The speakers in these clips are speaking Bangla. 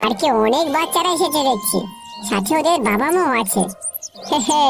পার্কে অনেক বাচ্চারা এসেছে দেখছি, সাথে ওদের বাবা মাও আছে। হে হে,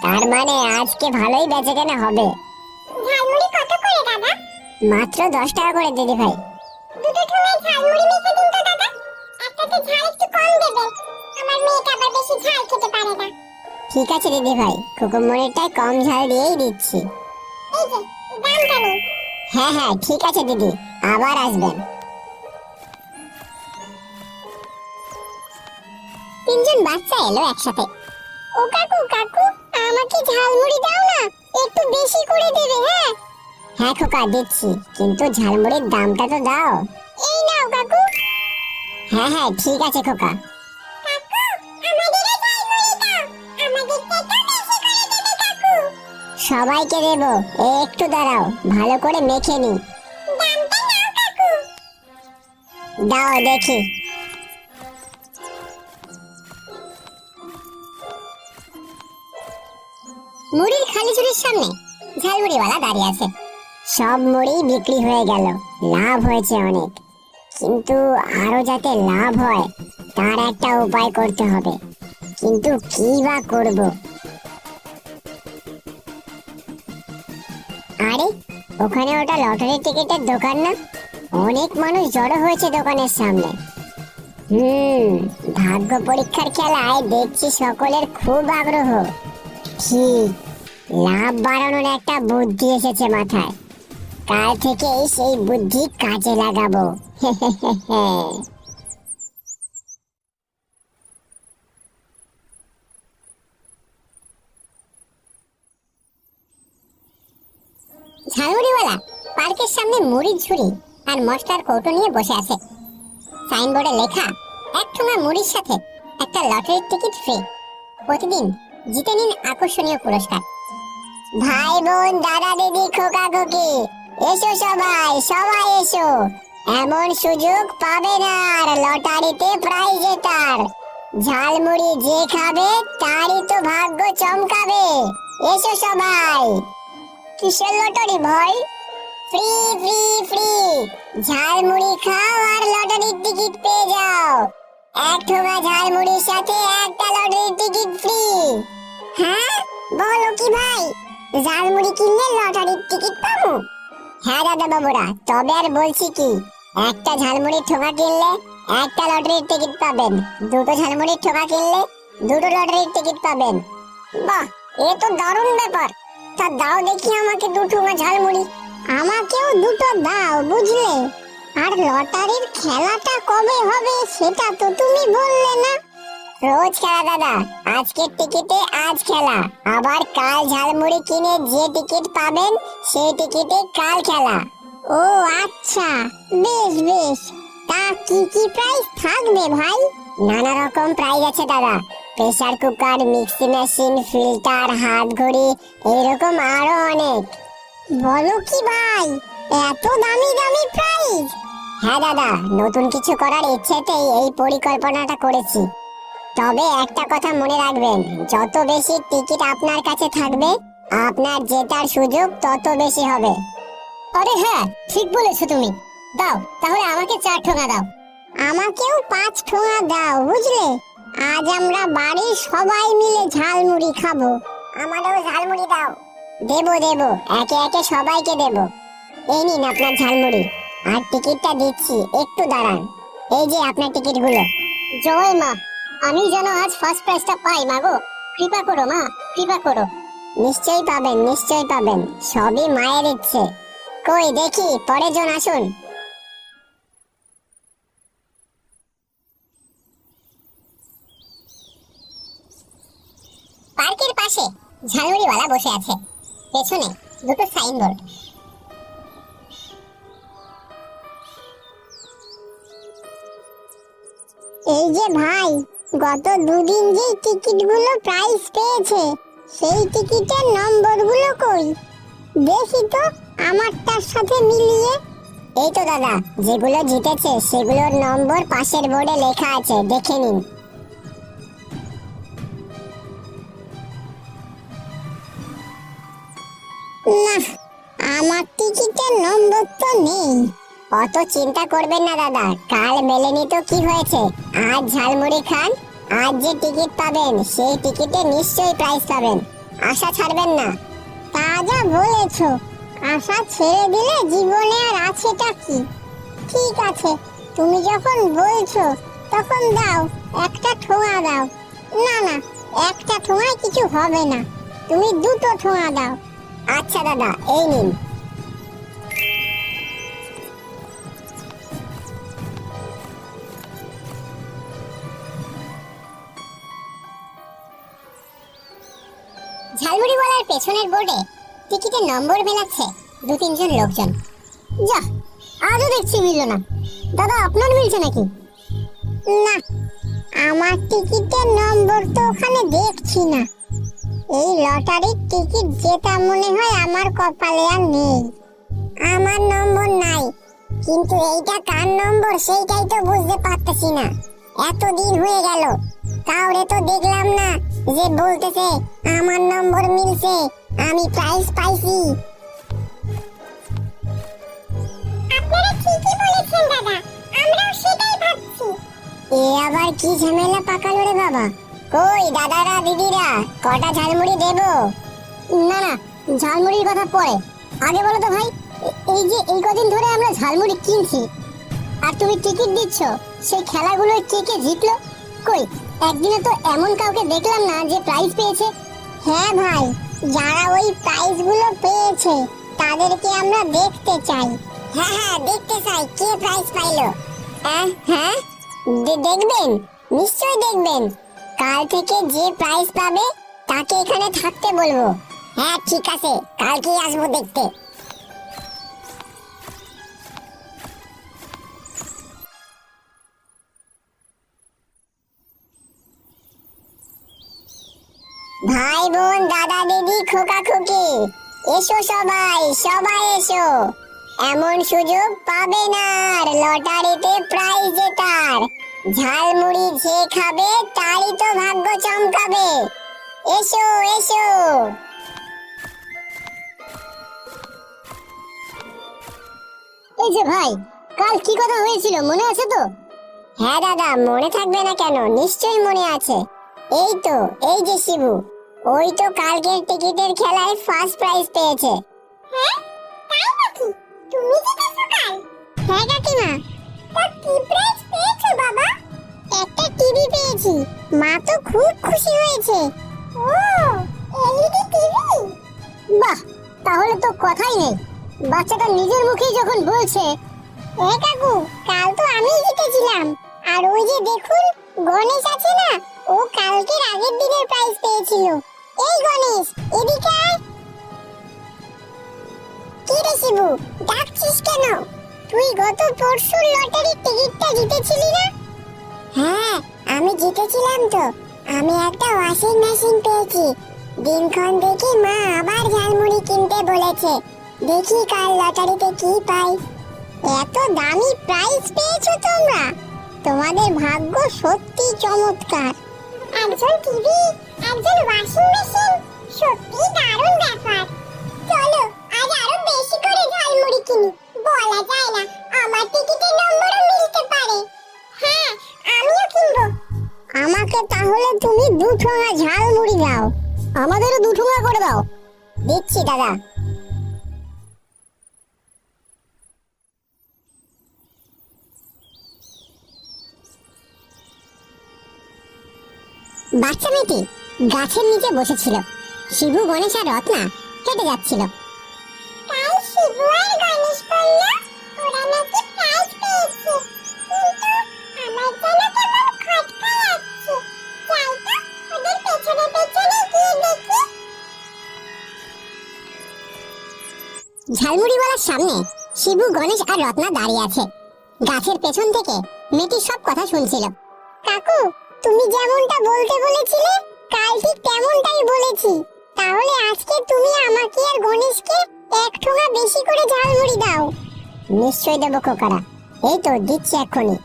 তার মানে আজকে ভালোই বেচাকেনা হবে। ঝালমুড়ি কত করে দাদা? মাত্র 10 টাকা করে দিদি ভাই। দুটো ঠোঙায় ঝালমুড়ি মেখে দিন তো দাদা। একটাতে ঝাল একটু কম দেবেন, আমার মেয়েটা আবার বেশি ঝাল খেতে পারে না। ঠিক আছে দিদি ভাই, কুকুমনিরটাই কম ঝাল দিয়েই দিচ্ছি। এই যে দামটা নিন। হ্যাঁ হ্যাঁ ঠিক আছে দিদি, আবার আসবেন। তিনজন বাচ্চা এলো একসাথে। ও কাকু কাকু, আমাকে ঝালমুড়ি দাও না, একটু বেশি করে দেবে। হ্যাঁ হ্যাঁ খোকা দিচ্ছি, কিন্তু ঝালমুড়ির দামটা তো দাও। এই নাও কাকু। হ্যাঁ হ্যাঁ ঠিক আছে খোকা। কাকু আমাদেরও ঝালমুড়ি দাও, আমাদেরটা একটু বেশি করে দেবে কাকু। সবাইকে দেবো, একটু দাঁড়াও, ভালো করে মেখে নি। দামটা নাও কাকু। দাও দেখি। মুড়ির খালি ঝুড়ির সামনে ঝালমুড়িওয়ালা দাঁড়িয়ে আছে। সব মুড়ি বিক্রি হয়ে গেল, লাভ হয়েছে অনেক, কিন্তু আরো যাতে লাভ হয় তার একটা উপায় করতে হবে। কিন্তু কি বা করব? আরে ওখানে ওটা লটারি টিকিটের দোকান না? অনেক মানুষ জড়ো হয়েছে দোকানের সামনে। ভাগ্য পরীক্ষার খেলায় দেখছি সকলের খুব আগ্রহ। ঠিক, লাভ বাড়ানোর একটা বুদ্ধি এসেছে মাথায়। কাল থেকেই সেই বুদ্ধি কাজে লাগাবো। ঝালমুড়িওয়ালা পার্কের সামনে মুড়ির ঝুড়ি আর মশলার কৌটো নিয়ে বসে আছে। সাইনবোর্ডে লেখা, এক ঠোঙা মুড়ির সাথে একটা লটারির টিকিট ফ্রি, প্রতিদিন জিতে নিন আকর্ষণীয় পুরস্কার। ভাই বোন দাদা দিদি খোকা খোকি, এসো সবাই সবাই এসো, এমন সুযোগ পাবে না আর লটারিতে প্রাইজ জেতার। ঝালমুড়ি যে খাবে তারই তো ভাগ্য চমকাবে। এসো সবাই। কিসের লটারি ভাই? ফ্রি ফ্রি ফ্রি, ঝালমুড়ি খাও আর লটারির টিকিট পেয়ে যাও। এক ঠোঙা ঝালমুড়ির সাথে একটা লটারির টিকিট ফ্রি। হ্যাঁ বলো কি ভাই, ঝালমুড়ি কিনলে লটারির টিকিট পাবো? হ্যাঁ দাদা বাবুরা, তবে আর বলছি কি, একটা ঝালমুড়ির ঠোঙা কিনলে একটা লটারির টিকিট পাবেন, দুটো ঝালমুড়ির ঠোঙা কিনলে দুটো লটারির টিকিট পাবেন। বাহ, এ তো দারুণ ব্যাপার। তা দাও দেখি আমাকে 2 ঠোঙা ঝালমুড়ি। আমাকেও দুটো দাও বুঝলে। আর লটারির খেলাটা কবে হবে সেটা তো তুমি বললে না। রোজ খেলা দাদা, আজকের টিকিটে আজ খেলা, আবার কাল ঝালমুড়ি কিনে যে টিকিট পাবেন সেই টিকিটে কাল খেলা। ও আচ্ছা, বেশ বেশ। তা কি কি প্রাইস থাকবে ভাই? নানা রকম প্রাইজ আছে দাদা, pressure cooker, mixie machine, filter, হাত ঘড়ি, এইরকম আরো অনেক। বলো কি ভাই, এত দামি দামি প্রাইজ? হ্যাঁ দাদা, নতুন কিছু করার ইচ্ছেতেই এই পরিকল্পনাটা করেছি। তবে একটা কথা মনে রাখবেন, যত বেশি টিকিট আপনার কাছে থাকবে আপনার জেতার সুযোগ তত বেশি হবে। আরে হ্যাঁ, ঠিক বলেছো তুমি। দাও তাহলে আমাকে 4 ঠোঙা দাও। আমাকেও 5 ঠোঙা দাও বুঝলে। আজ আমরা বাড়ির সবাই মিলে ঝালমুড়ি খাবো। আমারও ঝালমুড়ি দাও। দেবো দেবো, একে একে সবাইকে দেবো। এই নিন আপনার ঝালমুড়ি, আর টিকিটটা দিচ্ছি, একটু দাঁড়ান। এই যে আপনার টিকিটগুলো। জয় মা, আমি যেন আজ ফার্স্ট প্রাইজটা পাই মা গো, কৃপা করো মা, কৃপা করো। নিশ্চয়ই পাবেন, নিশ্চয়ই পাবেন, সবই মায়ের ইচ্ছে। কই দেখি পরের জন আসুন। পার্কের পাশে ঝালমুড়িওয়ালা বসে আছে, পেছনে দুটো সাইনবোর্ড। এই যে ভাই, গত দুদিন যে টিকিটগুলো প্রাইস পেয়েছে সেই টিকিটের নম্বরগুলো কই? দেখি তো আমারটার সাথে মিলিয়ে। এই তো দাদা, যেগুলো জিতেছে সেগুলোর নম্বর পাশের বোর্ডে লেখা আছে, দেখে নিন। না, আমার টিকিটের নম্বর তো নেই। অত চিন্তা করবেন না দাদা, কাল মেলেনি তো কি হয়েছে, আজ ঝালমুড়ি খান, আজ যে টিকিট পাবেন সেই টিকিটে নিশ্চয়ই প্রাইজ পাবেন, আশা ছাড়বেন না। তা যা বলেছো, আশা ছেড়ে দিলে জীবনে আর আছেটা কি? ঠিক আছে, তুমি যখন বলছো তখন দাও, একটা ঠোঙা দাও। না না, একটা ঠোঙায় কিছু হবে না, তুমি দুটো ঠোঙা দাও। আচ্ছা দাদা, এই নিন। ঝালমুড়িওয়ালার পেছনের বোর্ডে টিকিটের নম্বর মেলাচ্ছে দু তিনজন লোকজন। যা, আজও দেখছি মিলল না। দাদা, আপনার মিলছে নাকি? না, আমার টিকিটের নম্বর তো ওখানে দেখছি না। এই লটারির টিকিট যেটা মনে হয় আমার কপালে আর নেই। আমার নম্বর নাই, কিন্তু এইটা কার নম্বর সেইটাই তো বুঝতে পারতেছি না। এতদিন হয়ে গেল, কাউরে তো দেখলাম না যে বলতেছে আমার নম্বর মিলছে, আমি প্রাইজ পাইছি। আপনারা ঠিকই বলেছেন দাদা, আমরাও সেটাই ভাবছি। এ আবার কি ঝামেলা পাকালো রে বাবা? কই দাদারা দিদিরা, কটা ঝালমুড়ি দেবো? না না, ঝালমুড়ির কথা পরে, আগে বলো তো ভাই, এই যে এই কদিন ধরে আমরা ঝালমুড়ি কিনছি আর তুমি টিকিট দিচ্ছ, সেই খেলাগুলোয় কে কে জিতলো? কই একদিনে তো এমন কাউকে দেখলাম না যে প্রাইজ পেয়েছে। হ্যাঁ ভাই, যারা ওই প্রাইজগুলো পেয়েছে তাদেরকে আমরা দেখতে চাই। হ্যাঁ হ্যাঁ, দেখতে চাই কে প্রাইজ পাইলো। হ্যাঁ, দেখবেন, নিশ্চয়ই দেখবেন। কাল থেকে যে প্রাইজ পাবে তাকে এখানে থাকতে বলবো। হ্যাঁ ঠিক আছে, কালকেই আসবো দেখতে। ভাই বোন, দাদা দিদি, খোকা খুকি, এসো সবাই, সবাই এসো। এমন সুযোগ পাবে না আর লটারিতে প্রাইজ জেতার। ঝালমুড়ি যে খাবে তারই তো ভাগ্য চমকাবে। এসো এসো। এই যে ভাই, কাল কি কথা হয়েছিল মনে আছে তো? হ্যাঁ দাদা, মনে থাকবে না কেন, নিশ্চয়ই মনে আছে। এই তো, এই যে শিবু, ওই তো কালকের টিকিটের খেলায় ফার্স্ট প্রাইজ পেয়েছে। হ্যাঁ, তাই নাকি? তুমি জিতেছো কাল? হ্যাঁ কাকিমা। তা কি প্রাইজ পেয়েছো বাবা? একটা টিভি পেয়েছি, মা তো খুব খুশি হয়েছে। ও, এলইডি টিভি? বাহ, তাহলে তো কথাই নেই, বাচ্চাটা নিজের মুখেই যখন বলছে। এ কাকু, কাল তো আমিই জিতেছিলাম। আর ওই যে দেখুন, গণেশ আছে না, ও কালকের আগের দিনের প্রাইজ পেয়েছিল। এই গণেশ, এদিকে আয়। কি রে শিবু, ডাকছিস কেন? তুই গত পরশুর লটারির টিকিটটা জিতেছিলি না? হ্যাঁ, আমি জিতেছিলাম তো। আমি একটা ওয়াশিং মেশিন পেয়েছি। দিনক্ষণ দেখি মা আবার ঝালমুড়ি কিনতে বলেছে। দেখি কাল লটারিতে কি পাই। এত দামি প্রাইজ পেয়েছো তোমরা, তোমাদের ভাগ্য সত্যি চমৎকার। একজন টিভি, একজন ওয়াশিং মেশিন, সত্যি দারুণ ব্যাপার। চলো আজ আরো বেশি করে ঝালমুড়ি কিনি, বলা যায় না আমার টিকিটের নম্বরও মিলতে পারে। হ্যাঁ, আমিও কিনবো। আমাকে তাহলে তুমি 2 ঠোঙা ঝালমুড়ি দাও। আমাদেরও 2 ঠোঙা করে দাও। দিচ্ছি দাদা। বাচ্চা মেয়েটি গাছের নিচে বসেছিল। শিবু, গণেশ আর রত্না হেঁটে যাচ্ছিল। তাই শিবু আর গণেশ বলল ওরা নাকি প্রাইজ পেয়েছে, কিন্তু আমার যেন কেমন খটকা লাগছে। যাই তো, ওদের পেছনে পেছনে গিয়ে দেখি। ঝালমুড়িওয়ালার সামনে শিবু, গণেশ আর রত্না দাঁড়িয়ে আছে। গাছের পেছন থেকে মেয়েটি সব কথা শুনছিল। কাকু, তুমি যেমনটা বলতে বলেছিলে কাল ঠিক তেমনটাই বলেছি। তাহলে আজকে তুমি আমাকে আর গণেশকে 1 ঠোঙা বেশি করে ঝালমুড়ি দাও। নিশ্চয়ই দেবো খোকারা, এই তো দিচ্ছি এক্ষুনি।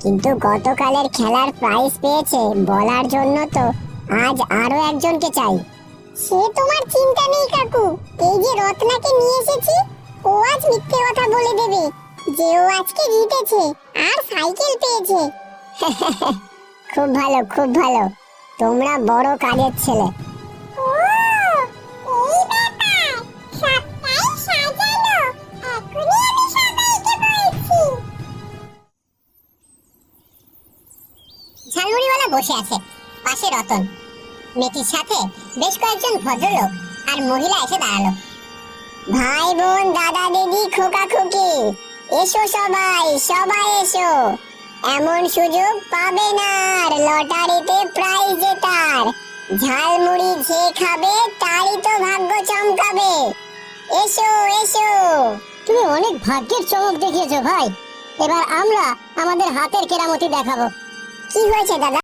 কিন্তু গতকালের খেলার প্রাইজ পেয়েছে বলার জন্য তো আজ আরো একজনকে চাই। সে তোমার চিন্তা নেই কাকু, এই যে রত্নাকে নিয়ে এসেছি, ও আজ মিথ্যে কথা বলে দেবে যে ও আজকে জিতেছে আর সাইকেল পেয়েছে। খুব ভালো, খুব ভালো। তোমরা বড় কাজের ছেলে। ও এই ব্যাপার, সবটাই সাজানো। এখনই আমি সবাইকে বলছি। ঝালমুড়িওয়ালা বসে আছে, পাশে রতন। মেয়েটির সাথে বেশ কয়েকজন ভদ্রলোক আর মহিলা এসে দাঁড়ালো। ভাই বোন, দাদা দিদি, খোকা খুকি, এসো সবাই, সবাই এসো। এমন সুযোগ পাবে না আর লটারিতে প্রাইজ জেতার। ঝালমুড়ি যে খাবে তারই তো ভাগ্য চমকাবে। এসো এসো। তুমি অনেক ভাগ্যের চমক দেখিয়েছো ভাই। এবার আমরা আমাদের হাতের কেরামতি দেখাবো। কি হয়েছে দাদা?